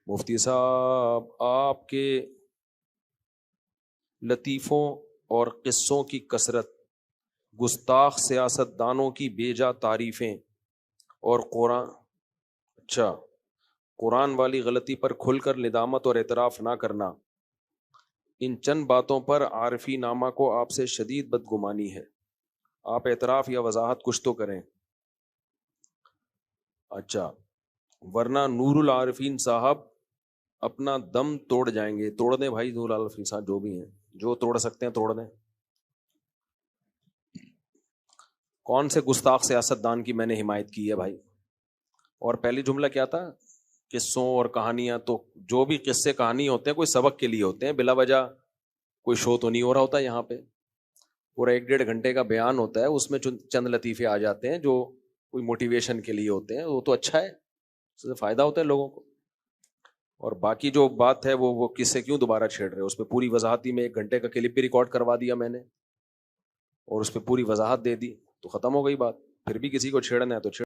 مفتی صاحب آپ کے لطیفوں اور قصوں کی کثرت، گستاخ سیاست دانوں کی بیجا تعریفیں اور قرآن والی غلطی پر کھل کر ندامت اور اعتراف نہ کرنا، ان چند باتوں پر عارفی نامہ کو آپ سے شدید بدگمانی ہے۔ آپ اعتراف یا وضاحت کچھ تو کریں۔ اچھا، ورنہ نور العارفین صاحب اپنا دم توڑ جائیں گے۔ توڑ دیں بھائی، نور العارفین صاحب جو بھی ہیں، جو توڑ سکتے ہیں توڑ دیں۔ کون سے گستاخ سیاست دان کی میں نے حمایت کی ہے بھائی؟ اور پہلی جملہ کیا تھا؟ قصوں اور کہانیاں، تو جو بھی قصے کہانی ہوتے ہیں کوئی سبق کے لیے ہوتے ہیں، بلا وجہ کوئی شو تو نہیں ہو رہا ہوتا یہاں پہ۔ پورا 1-1.5 گھنٹے کا بیان ہوتا ہے، اس میں چند لطیفے آ جاتے ہیں جو کوئی موٹیویشن کے لیے ہوتے ہیں، وہ تو اچھا ہے، اس سے فائدہ ہوتا ہے لوگوں کو۔ اور باقی جو بات ہے وہ قصے کیوں دوبارہ چھیڑ رہے ہیں؟ اس پہ پوری وضاحت دی، میں 1 گھنٹے کا کلپ بھی ریکارڈ کروا دیا میں نے، اور اس پہ پوری وضاحت دے دی، تو ختم ہو گئی بات۔ پھر بھی کسی کو چھیڑنا ہے تو چھیڑ